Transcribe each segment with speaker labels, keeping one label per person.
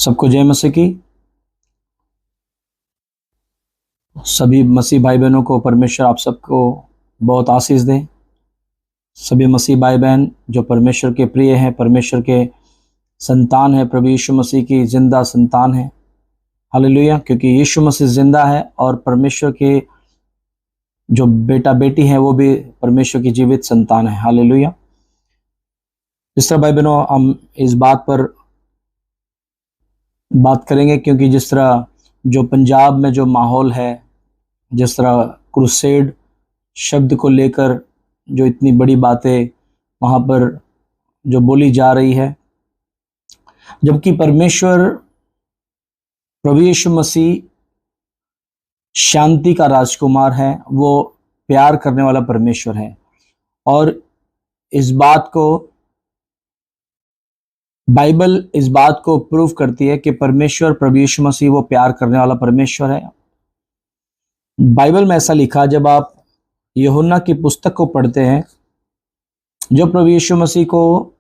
Speaker 1: सबको जय मसीह की। सभी मसीह भाई बहनों को परमेश्वर आप सबको बहुत आशीष दें। सभी मसीह भाई बहन जो परमेश्वर के प्रिय हैं, परमेश्वर के संतान हैं, प्रभु यीशु मसीह की जिंदा संतान हैं। हालेलुया। क्योंकि यीशु मसीह जिंदा है और परमेश्वर के जो बेटा बेटी हैं वो भी परमेश्वर की जीवित संतान है। हालेलुया। इस तरह भाई बहनों हम इस बात पर बात करेंगे क्योंकि जिस तरह जो पंजाब में जो माहौल है, जिस तरह क्रूसेड शब्द को लेकर जो इतनी बड़ी बातें वहाँ पर जो बोली जा रही है, जबकि परमेश्वर प्रभु यीशु मसीह शांति का राजकुमार है, वो प्यार करने वाला परमेश्वर है। और इस बात को बाइबल इस बात को प्रूव करती है कि परमेश्वर प्रभु यीशु मसीह वो प्यार करने वाला परमेश्वर है। बाइबल में ऐसा लिखा, जब आप यूहन्ना की पुस्तक को पढ़ते हैं, जो प्रभु यीशु मसीह को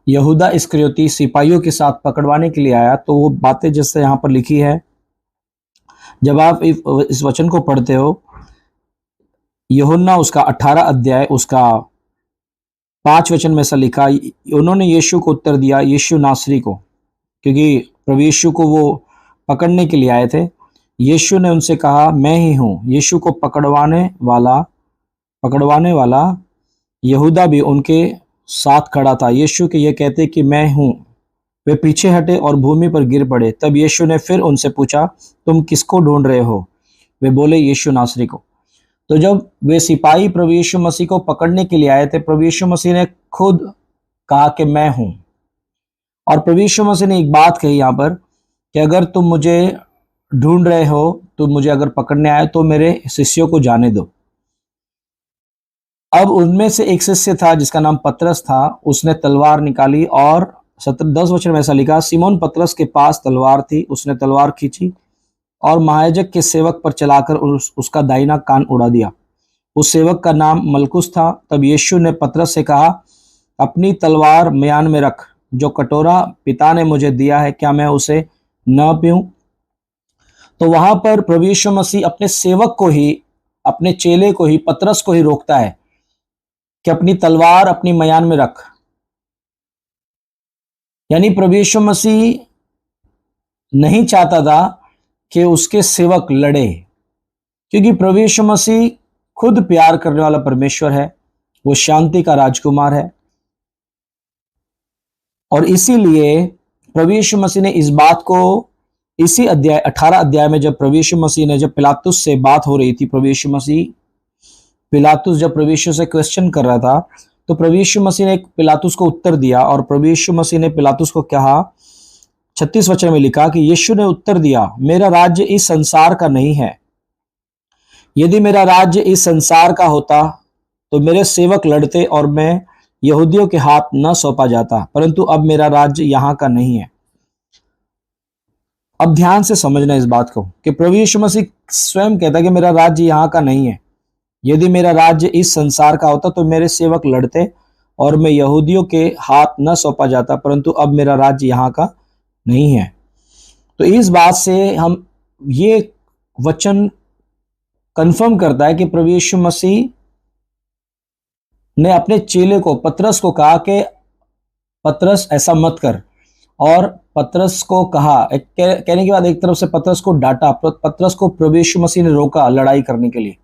Speaker 1: यहूदा इस्करियोती सिपाहियों के साथ पकड़वाने के लिए आया, तो वो बातें जैसे यहाँ पर लिखी है, जब आप इस वचन को पढ़ते हो, यूहन्ना उसका 18 अध्याय उसका 5 वचन में ऐसा लिखा, उन्होंने यीशु को उत्तर दिया, यीशु नासरी को, क्योंकि प्रभु यीशु को वो पकड़ने के लिए आए थे। यीशु ने उनसे कहा, मैं ही हूँ। यीशु को पकड़वाने वाला यहूदा भी उनके साथ खड़ा था। यीशु के ये कहते कि मैं हूँ, वे पीछे हटे और भूमि पर गिर पड़े। तब यीशु ने फिर उनसे पूछा, तुम किसको ढूंढ रहे हो? वे बोले, यीशु नासरी को। तो जब वे सिपाही प्रभु यीशु मसीह को पकड़ने के लिए आए थे, प्रभु यीशु मसीह ने खुद कहा कि मैं हूं। और प्रभु यीशु मसीह ने एक बात कही यहाँ पर कि अगर तुम मुझे ढूंढ रहे हो, तुम मुझे अगर पकड़ने आए, तो मेरे शिष्यों को जाने दो। अब उनमें से एक शिष्य था जिसका नाम पतरस था, उसने तलवार निकाली और 10 वचन में ऐसा लिखा, सिमोन पतरस के पास तलवार थी, उसने तलवार खींची और महायाजक के सेवक पर चलाकर उसका दाहिना कान उड़ा दिया। उस सेवक का नाम मलकुस था। तब यीशु ने पतरस से कहा, अपनी तलवार म्यान में रख। जो कटोरा पिता ने मुझे दिया है, क्या मैं उसे न पीऊं? तो वहां पर प्रभु यीशु मसीह अपने सेवक को ही, अपने चेले को ही, पतरस को ही रोकता है कि अपनी तलवार अपनी म्यान में रख। यानी प्रभु यीशु मसीह नहीं चाहता था कि उसके सेवक लड़े, क्योंकि प्रभु यीशु मसीह खुद प्यार करने वाला परमेश्वर है, वो शांति का राजकुमार है। और इसीलिए प्रभु यीशु मसीह ने इस बात को इसी अध्याय 18 अध्याय में, जब प्रभु यीशु मसीह ने, जब पिलातुस से बात हो रही थी, पिलातुस जब प्रभु यीशु से क्वेश्चन कर रहा था, तो प्रभु यीशु मसीह ने पिलातुस को उत्तर दिया। और प्रभु यीशु मसीह ने पिलातुस को कहा, 36 वचन में लिखा कि यीशु ने उत्तर दिया, मेरा राज्य इस संसार का नहीं है। यदि मेरा राज्य इस संसार का होता तो मेरे सेवक लड़ते और मैं यहूदियों के हाथ न सौंपा जाता, परंतु अब मेरा राज्य यहां का नहीं है। अब ध्यान से समझना इस बात को कि प्रभु यीशु मसीह स्वयं कहता है कि मेरा राज्य यहां का नहीं है। यदि मेरा राज्य इस संसार का होता तो मेरे सेवक लड़ते और मैं यहूदियों के हाथ न सौंपा जाता, परंतु अब मेरा राज्य यहां का नहीं है। तो इस बात से हम ये वचन कंफर्म करता है कि प्रभु यीशु मसीह ने अपने चेले को, पतरस को कहा कि पतरस ऐसा मत कर। और पतरस को कहा, कहने के बाद एक तरफ से पतरस को डांटा, पतरस को प्रभु यीशु मसीह ने रोका लड़ाई करने के लिए।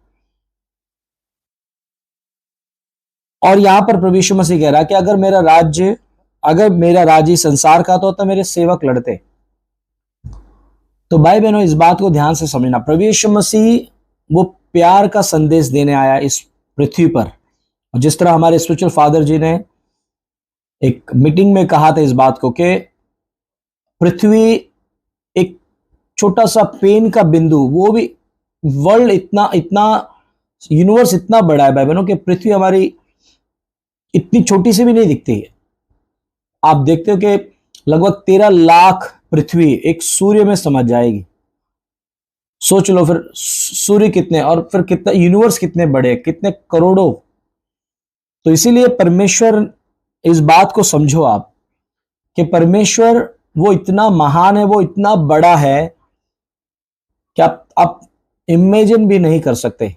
Speaker 1: और यहां पर प्रभु यीशु मसीह कह रहा है कि अगर मेरा राज्य संसार का तो मेरे सेवक लड़ते। तो भाई बहनों, इस बात को ध्यान से समझना, प्रभु यीशु मसीह वो प्यार का संदेश देने आया इस पृथ्वी पर। और जिस तरह हमारे स्पिरिचुअल फादर जी ने एक मीटिंग में कहा था इस बात को कि पृथ्वी एक छोटा सा पेन का बिंदु, वो भी वर्ल्ड इतना यूनिवर्स इतना बड़ा है भाई बहनों कि पृथ्वी हमारी इतनी छोटी सी भी नहीं दिखती है। आप देखते हो कि लगभग 13 लाख पृथ्वी एक सूर्य में समा जाएगी। सोच लो फिर सूर्य कितने, और फिर कितना यूनिवर्स कितने बड़े, कितने करोड़ों। तो इसीलिए परमेश्वर, इस बात को समझो आप कि परमेश्वर वो इतना महान है, वो इतना बड़ा है कि आप इमेजिन भी नहीं कर सकते।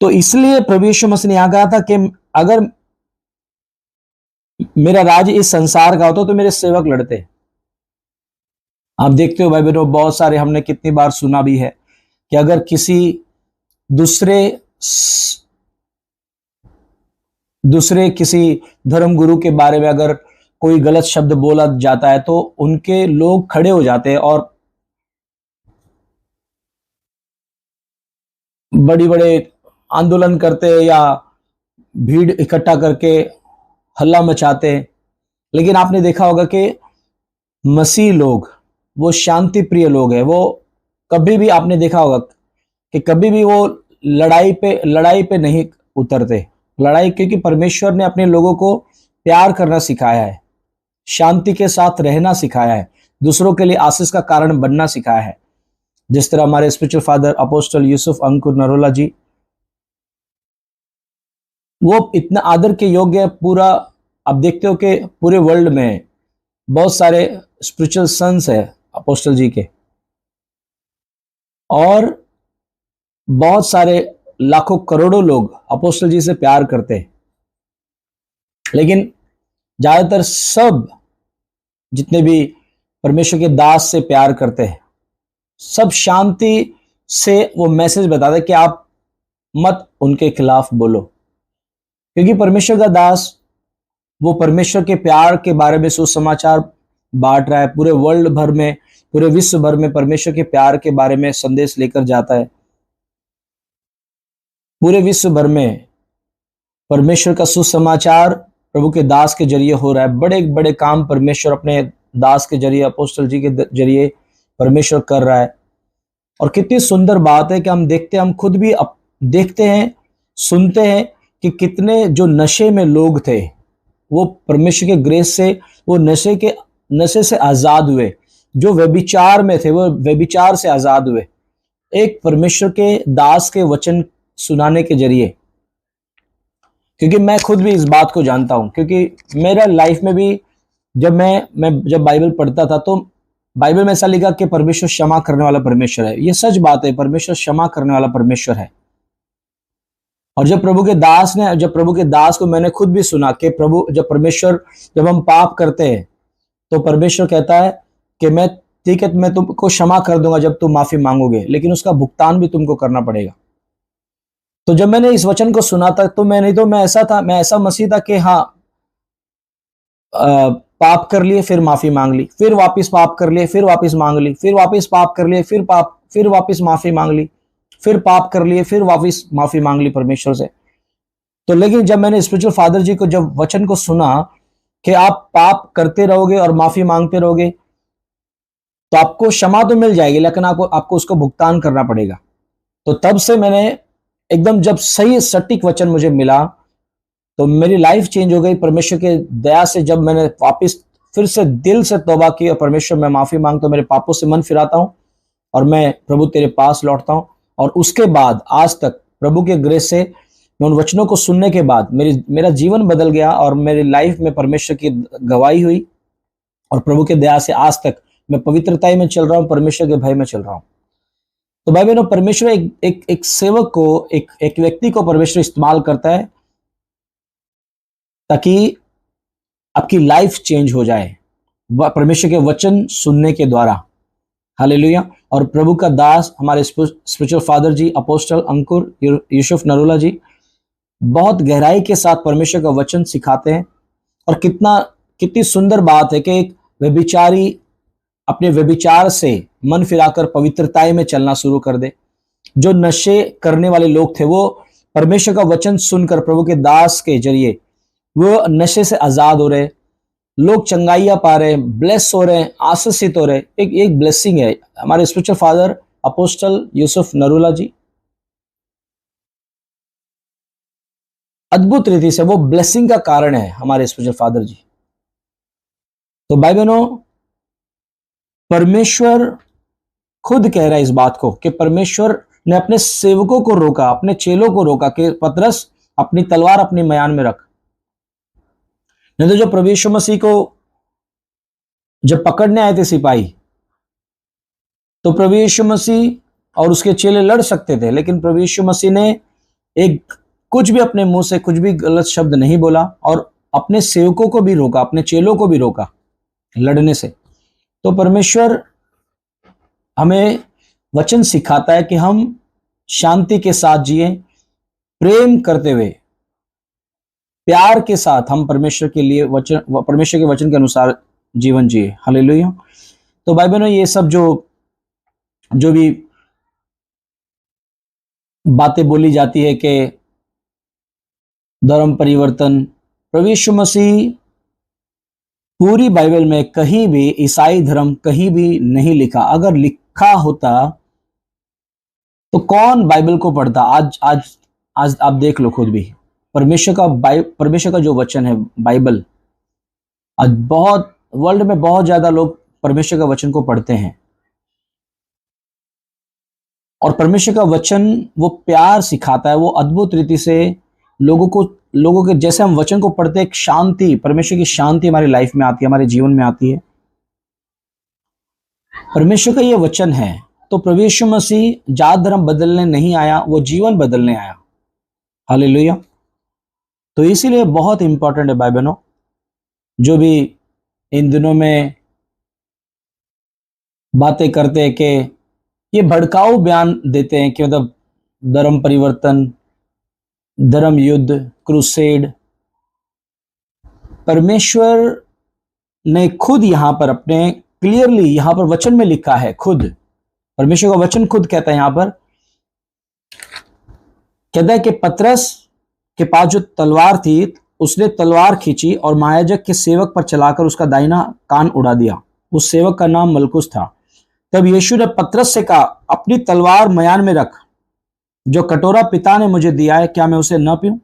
Speaker 1: तो इसलिए प्रभु यीशु मसीह ने यहां कहा था कि अगर मेरा राज इस संसार का होता तो मेरे सेवक लड़ते। आप देखते हो भाई बहनों, बहुत सारे हमने कितनी बार सुना भी है कि अगर किसी दूसरे किसी धर्म गुरु के बारे में अगर कोई गलत शब्द बोला जाता है तो उनके लोग खड़े हो जाते हैं और बड़ी बड़े आंदोलन करते हैं या भीड़ इकट्ठा करके हल्ला मचाते हैं। लेकिन आपने देखा होगा कि मसीह लोग वो शांति प्रिय लोग हैं। वो कभी भी, आपने देखा होगा कि कभी भी वो लड़ाई पे नहीं उतरते। लड़ाई, क्योंकि परमेश्वर ने अपने लोगों को प्यार करना सिखाया है, शांति के साथ रहना सिखाया है, दूसरों के लिए आशीष का कारण बनना सिखाया है। जिस तरह हमारे स्पिरिचुअल फादर अपोस्टल यूसुफ अंकुर नरोला जी, वो इतना आदर के योग्य है। पूरा आप देखते हो कि पूरे वर्ल्ड में बहुत सारे स्पिरिचुअल सन्स है अपोस्टल जी के, और बहुत सारे लाखों करोड़ों लोग अपोस्टल जी से प्यार करते हैं। लेकिन ज्यादातर सब जितने भी परमेश्वर के दास से प्यार करते हैं, सब शांति से वो मैसेज बताते हैं कि आप मत उनके खिलाफ बोलो, क्योंकि परमेश्वर का दास वो परमेश्वर के प्यार के बारे में सुसमाचार बांट रहा है। पूरे वर्ल्ड भर में, पूरे विश्व भर में परमेश्वर के प्यार के बारे में संदेश लेकर जाता है। पूरे विश्व भर में परमेश्वर का सुसमाचार प्रभु के दास के जरिए हो रहा है। बड़े बड़े काम परमेश्वर अपने दास के जरिए, अपोस्टल जी के जरिए परमेश्वर कर रहा है। और कितनी सुंदर बात है कि हम देखते हैं, हम खुद भी देखते हैं, सुनते हैं कि कितने जो नशे में लोग थे वो परमेश्वर के ग्रेस से वो नशे से आजाद हुए। जो व्यभिचार में थे वो व्यभिचार से आजाद हुए, एक परमेश्वर के दास के वचन सुनाने के जरिए। क्योंकि मैं खुद भी इस बात को जानता हूं, क्योंकि मेरा लाइफ में भी जब जब बाइबल पढ़ता था तो बाइबल में ऐसा लिखा कि परमेश्वर क्षमा करने वाला परमेश्वर है। ये सच बात है, परमेश्वर क्षमा करने वाला परमेश्वर है। और जब प्रभु के दास को मैंने खुद भी सुना कि जब हम पाप करते हैं तो परमेश्वर कहता है कि ठीक है, मैं तुमको क्षमा कर दूंगा जब तुम माफी मांगोगे, लेकिन उसका भुगतान भी तुमको करना पड़ेगा। तो जब मैंने इस वचन को सुना था तो मैं ऐसा मसीह था कि हाँ, पाप कर लिए फिर माफी मांग ली, फिर वापस पाप कर लिए फिर वापस मांग ली, फिर वापस पाप कर लिए फिर वापस माफी मांग ली, फिर पाप कर लिए फिर वापस माफी मांग ली परमेश्वर से। तो लेकिन जब मैंने स्पिरिचुअल फादर जी को जब वचन को सुना कि आप पाप करते रहोगे और माफी मांगते रहोगे तो आपको क्षमा तो मिल जाएगी, लेकिन आपको उसको भुगतान करना पड़ेगा। तो तब से मैंने एकदम, जब सही सटीक वचन मुझे मिला तो मेरी लाइफ चेंज हो गई परमेश्वर के दया से। जब मैंने वापस फिर से दिल से तौबा की और परमेश्वर मैं माफी मांगता हूं, मेरे पापों से मन फिराता हूं और मैं प्रभु तेरे पास लौटता हूं। और उसके बाद आज तक प्रभु के ग्रेस से मैं उन वचनों को सुनने के बाद मेरा जीवन बदल गया और मेरी लाइफ में परमेश्वर की गवाही हुई। और प्रभु के दया से आज तक मैं पवित्रता में चल रहा हूं, परमेश्वर के भय में चल रहा हूं। तो भाई बहनों, परमेश्वर एक सेवक को, एक व्यक्ति को परमेश्वर इस्तेमाल करता है ताकि आपकी लाइफ चेंज हो जाए परमेश्वर के वचन सुनने के द्वारा। हालेलुया। और प्रभु का दास हमारे स्पिरिचुअल फादर जी अपोस्टल अंकुर यूसुफ नरोला जी बहुत गहराई के साथ परमेश्वर का वचन सिखाते हैं। और कितनी सुंदर बात है कि एक व्यभिचारी अपने व्यभिचार से मन फिराकर पवित्रता में चलना शुरू कर दे। जो नशे करने वाले लोग थे वो परमेश्वर का वचन सुनकर प्रभु के दास के जरिए वो नशे से आजाद हो रहे, लोग चंगाइयां पा रहे, ब्लेस हो रहे, आशीषित हो रहे। एक ब्लेसिंग है। हमारे spiritual father apostle Yusuf Narula ji अद्भुत रीति से वो ब्लेसिंग का कारण है, हमारे स्पिरिचुअल फादर जी। तो भाई बहनों, परमेश्वर खुद कह रहा है इस बात को कि परमेश्वर ने अपने सेवकों को रोका, अपने चेलों को रोका कि पतरस अपनी तलवार अपनी मयान में रख। नहीं तो जो प्रभु यीशु मसीह को जब पकड़ने आए थे सिपाही, तो प्रभु यीशु मसीह और उसके चेले लड़ सकते थे, लेकिन प्रभु यीशु मसीह ने एक कुछ भी अपने मुंह से कुछ भी गलत शब्द नहीं बोला और अपने सेवकों को भी रोका, अपने चेलों को भी रोका लड़ने से। तो परमेश्वर हमें वचन सिखाता है कि हम शांति के साथ जिए, प्रेम करते हुए, प्यार के साथ हम परमेश्वर के लिए परमेश्वर के वचन के अनुसार जीवन जिए। हालेलुया। तो भाई बहनों, ये सब जो भी बातें बोली जाती है कि धर्म परिवर्तन, प्रभु यीशु मसीह पूरी बाइबल में कहीं भी ईसाई धर्म कहीं भी नहीं लिखा। अगर लिखा होता तो कौन बाइबल को पढ़ता? आज आप देख लो खुद भी। परमेश्वर का जो वचन है बाइबल, आज बहुत वर्ल्ड में बहुत ज्यादा लोग परमेश्वर का वचन को पढ़ते हैं, और परमेश्वर का वचन वो प्यार सिखाता है, वो अद्भुत रीति से लोगों के जैसे हम वचन को पढ़ते हैं, एक शांति, परमेश्वर की शांति हमारी लाइफ में आती है, हमारे जीवन में आती है। परमेश्वर का ये वचन है। तो प्रभु यीशु मसीह जात धर्म बदलने नहीं आया, वो जीवन बदलने आया। हालेलुया। तो इसीलिए बहुत इंपॉर्टेंट है भाई बहनों, जो भी इन दिनों में बातें करते हैं कि ये भड़काऊ बयान देते हैं कि मतलब धर्म परिवर्तन, धर्म युद्ध, क्रूसेड, परमेश्वर ने खुद यहां पर अपने क्लियरली यहां पर वचन में लिखा है, खुद परमेश्वर का वचन खुद कहता है, यहां पर कहता है कि पतरस के पास जो तलवार थी, उसने तलवार खींची और महायाजक के सेवक पर चलाकर उसका दाहिना कान उड़ा दिया। उस सेवक का नाम मलकुस था। तब यीशु ने पतरस से कहा, अपनी तलवार मयान में रख, जो कटोरा पिता ने मुझे दिया है, क्या मैं उसे न पीऊं?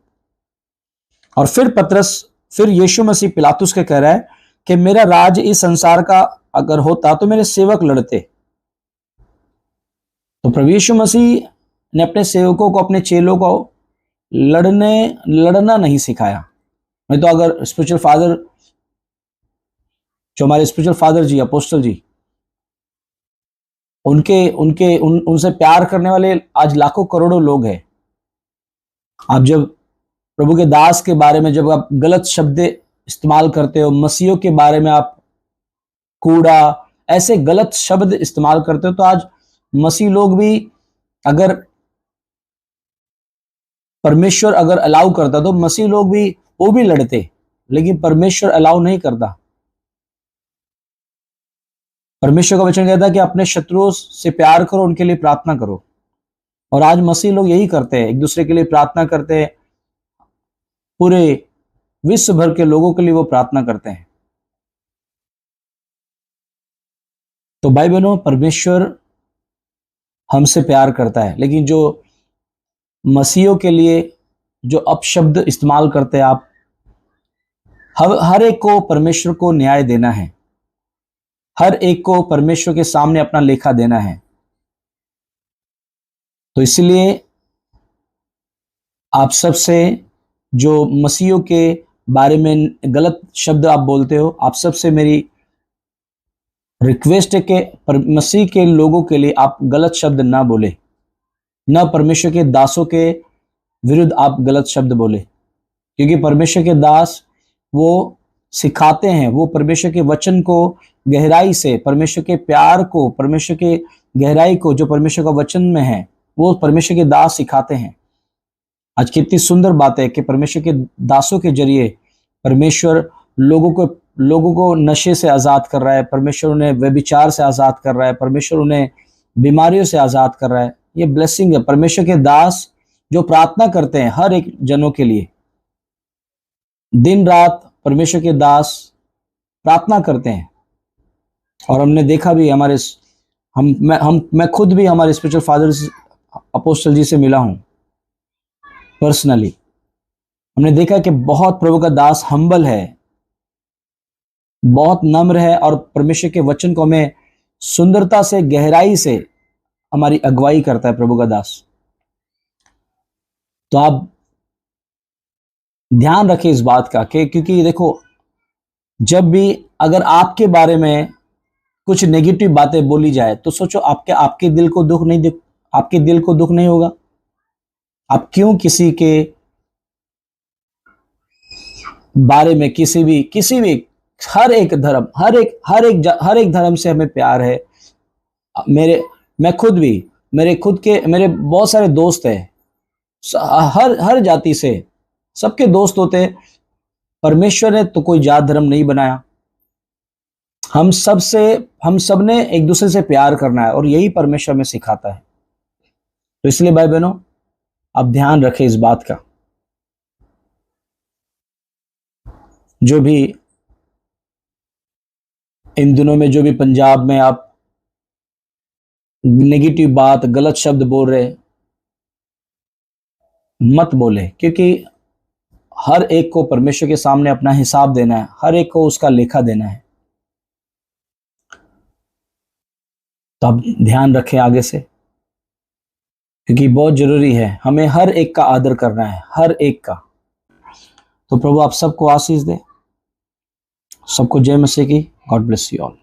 Speaker 1: और फिर यीशु मसीह पिलातुस के कह रहा है कि मेरा राज इस संसार का अगर होता तो मेरे सेवक लड़ते। तो प्रभु यीशु मसीह ने अपने सेवकों को, अपने चेलों को लड़ना नहीं सिखाया। नहीं तो अगर स्पिरिचुअल फादर, जो हमारे स्पिरिचुअल फादर जी, अपोस्टल जी, उनसे प्यार करने वाले आज लाखों करोड़ों लोग हैं। आप जब प्रभु के दास के बारे में जब आप गलत शब्द इस्तेमाल करते हो, मसीहों के बारे में आप कूड़ा, ऐसे गलत शब्द इस्तेमाल करते हो, तो आज मसीह लोग भी, अगर परमेश्वर अगर अलाउ करता तो मसीह लोग भी वो भी लड़ते, लेकिन परमेश्वर अलाउ नहीं करता। परमेश्वर का वचन कहता है कि अपने शत्रुओं से प्यार करो, उनके लिए प्रार्थना करो। और आज मसीह लोग यही करते हैं, एक दूसरे के लिए प्रार्थना करते हैं, पूरे विश्व भर के लोगों के लिए वो प्रार्थना करते हैं। तो भाई बहनों, परमेश्वर हमसे प्यार करता है, लेकिन जो मसीहों के लिए जो अपशब्द इस्तेमाल करते हैं आप, हर एक को परमेश्वर को न्याय देना है, हर एक को परमेश्वर के सामने अपना लेखा देना है। तो इसलिए आप सबसे जो मसीहों के बारे में गलत शब्द आप बोलते हो, आप सबसे मेरी रिक्वेस्ट है कि मसीह के लोगों के लिए आप गलत शब्द ना बोले, न परमेश्वर के दासों के विरुद्ध आप गलत शब्द बोले, क्योंकि परमेश्वर के दास वो सिखाते हैं, वो परमेश्वर के वचन को गहराई से, परमेश्वर के प्यार को, परमेश्वर के गहराई को जो परमेश्वर का वचन में है, वो परमेश्वर के दास सिखाते हैं। आज कितनी सुंदर बात है कि परमेश्वर के दासों के जरिए परमेश्वर लोगों को नशे से आजाद कर रहा है, परमेश्वर उन्हें व्यभिचार से आजाद कर रहा है, परमेश्वर उन्हें बीमारियों से आजाद कर रहा है। ये ब्लेसिंग है। परमेश्वर के दास जो प्रार्थना करते हैं हर एक जनों के लिए, दिन रात परमेश्वर के दास प्रार्थना करते हैं। और हमने देखा भी, मैं खुद भी हमारे स्पिरिचुअल फादर अपोस्टल जी से मिला हूं पर्सनली। हमने देखा कि बहुत प्रभु का दास हम्बल है, बहुत नम्र है, और परमेश्वर के वचन को हमें सुंदरता से, गहराई से हमारी अगुवाई करता है प्रभु का दास। तो आप ध्यान रखें इस बात का कि क्योंकि देखो, जब भी अगर आपके बारे में कुछ नेगेटिव बातें बोली जाए तो सोचो आपके आपके दिल को दुख नहीं आपके दिल को दुख नहीं होगा? आप क्यों किसी के बारे में किसी भी हर एक धर्म हर एक धर्म से हमें प्यार है। मेरे मैं खुद भी मेरे बहुत सारे दोस्त हैं, हर हर जाति से सबके दोस्त होते हैं। परमेश्वर ने तो कोई जात धर्म नहीं बनाया। हम सब ने एक दूसरे से प्यार करना है और यही परमेश्वर में सिखाता है। तो इसलिए भाई बहनों, आप ध्यान रखें इस बात का। जो भी इन दिनों में जो भी पंजाब में आप नेगेटिव बात गलत शब्द बोल रहे, मत बोले, क्योंकि हर एक को परमेश्वर के सामने अपना हिसाब देना है, हर एक को उसका लेखा देना है। तो आप ध्यान रखें आगे से, क्योंकि बहुत जरूरी है, हमें हर एक का आदर करना है, हर एक का। तो प्रभु आप सबको आशीष दे, सबको जय मसीह की। God bless you all.